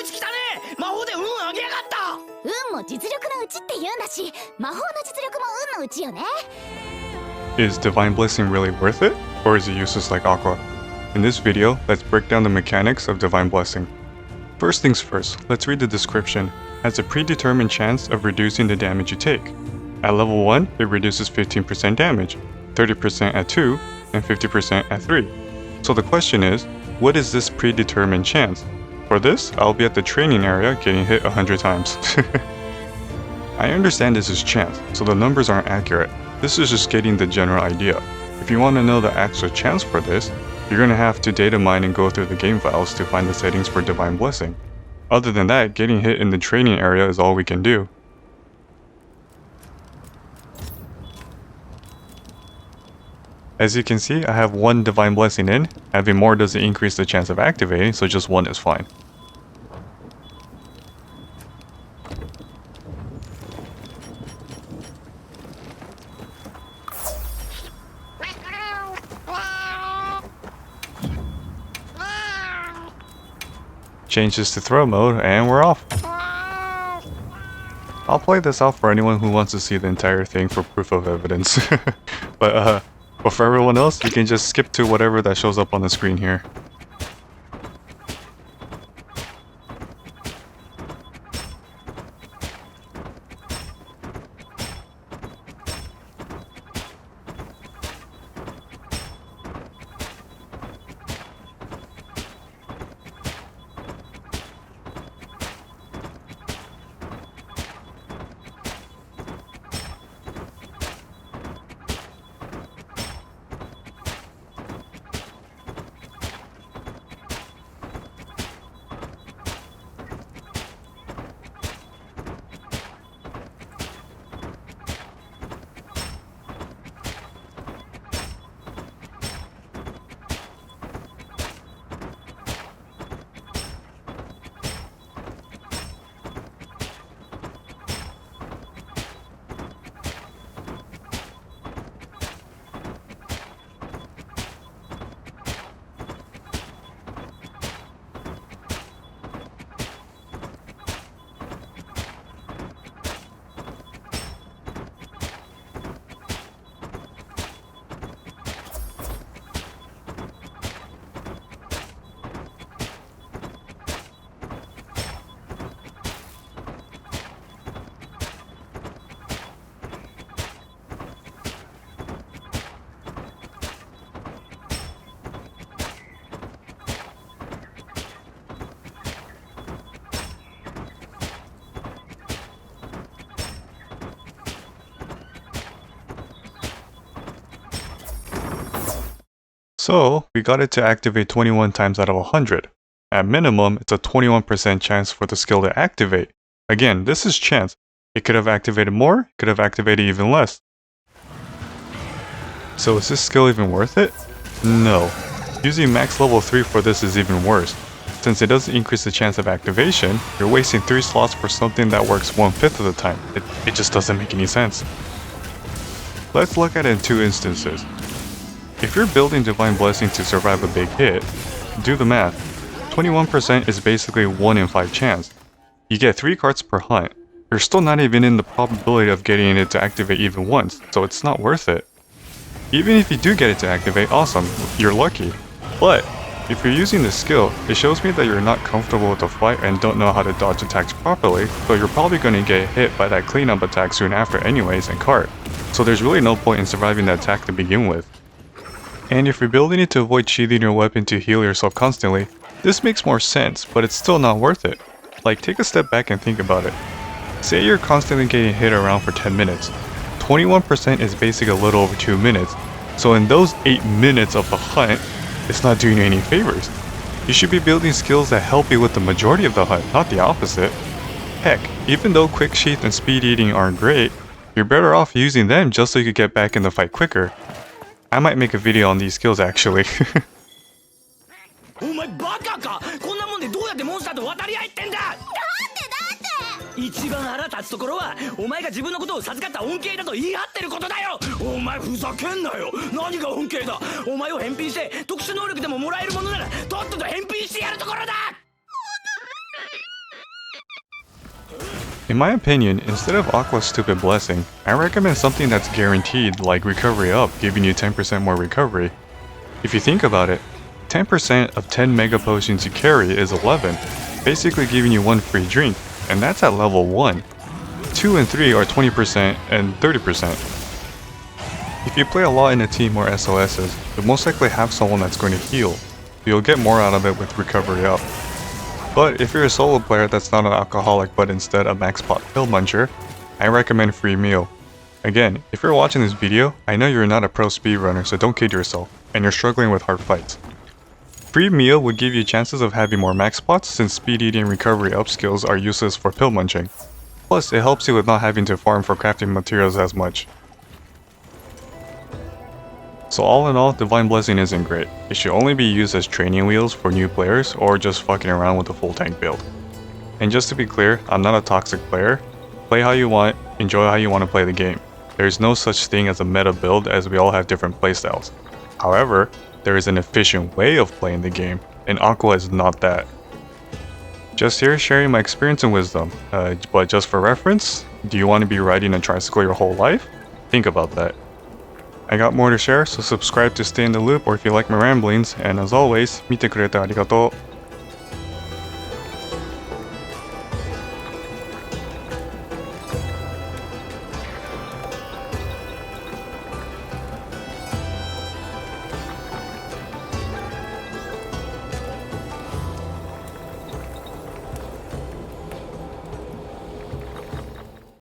いつ来たね。魔法で運上げやがった。運も実力のうちって言うんだし、魔法の実力も運のうちよね。Is Divine Blessing really worth it? Or is it useless like Aqua? In this video, let's break down the mechanics of Divine Blessing. First things first, let's read the description. It has a predetermined chance of reducing the damage you take. At level 1, it reduces 15% damage, 30% at 2, and 50% at 3. So the question is, what is this predetermined chance? For this, I'll be at the training area getting hit 100 times. I understand this is chance, so the numbers aren't accurate. This is just getting the general idea. If you want to know the actual chance for this, you're going to have to data mine and go through the game files to find the settings for Divine Blessing. Other than that, getting hit in the training area is all we can do. As you can see, I have one Divine Blessing in. Having more doesn't increase the chance of activating, so just one is fine. Change this to throw mode, and we're off. I'll play this out for anyone who wants to see the entire thing for proof of evidence. But for everyone else, you can just skip to whatever that shows up on the screen here. So, we got it to activate 21 times out of 100. At minimum, it's a 21% chance for the skill to activate. Again, this is chance. It could have activated more, it could have activated even less. So is this skill even worth it? No. Using max level 3 for this is even worse. Since it doesn't increase the chance of activation, you're wasting 3 slots for something that works 1/5 of the time. It just doesn't make any sense. Let's look at it in 2 instances. If you're building Divine Blessing to survive a big hit, do the math. 21% is basically 1 in 5 chance. You get 3 cards per hunt. You're still not even in the probability of getting it to activate even once, so it's not worth it. Even if you do get it to activate, awesome, you're lucky. But if you're using this skill, it shows me that you're not comfortable with the fight and don't know how to dodge attacks properly, so you're probably going to get hit by that cleanup attack soon after anyways and cart. So there's really no point in surviving the attack to begin with. And if you're building it to avoid sheathing your weapon to heal yourself constantly, this makes more sense, but it's still not worth it. Like, take a step back and think about it. Say you're constantly getting hit around for 10 minutes. 21% is basically a little over 2 minutes, so in those 8 minutes of the hunt, it's not doing you any favors. You should be building skills that help you with the majority of the hunt, not the opposite. Heck, even though Quick Sheath and Speed Eating aren't great, you're better off using them just so you can get back in the fight quicker. I might make a video on these skills actually. お前バカか。こんなもんでどうやってモンスターと渡り合いってんだ。だって一番腹立つところはお前が自分のことを授かった恩恵だと言い張ってることだよ。お前ふざけんなよ。何が恩恵だ。お前を返品して特殊能力でももらえるものならとっとと返品してやるところだ。In my opinion, instead of Aqua's stupid blessing, I recommend something that's guaranteed like Recovery Up, giving you 10% more recovery. If you think about it, 10% of 10 mega potions you carry is 11, basically giving you one free drink, and that's at level 1. 2 and 3 are 20% and 30%. If you play a lot in a team or SOSs, you'll most likely have someone that's going to heal, so you'll get more out of it with Recovery Up. But if you're a solo player that's not an alcoholic but instead a max pot pill muncher, I recommend Free Meal. Again, if you're watching this video, I know you're not a pro speedrunner, so don't kid yourself, and you're struggling with hard fights. Free Meal would give you chances of having more max pots since speed eating and recovery up skills are useless for pill munching. Plus, it helps you with not having to farm for crafting materials as much. So all in all, Divine Blessing isn't great. It should only be used as training wheels for new players or just fucking around with a full tank build. And just to be clear, I'm not a toxic player. Play how you want, enjoy how you want to play the game. There is no such thing as a meta build as we all have different playstyles. However, there is an efficient way of playing the game, and Aqua is not that. Just here sharing my experience and wisdom, but just for reference, do you want to be riding a tricycle your whole life? Think about that. I got more to share, so subscribe to stay in the loop or if you like my ramblings, and as always, 見てくれてありがとう.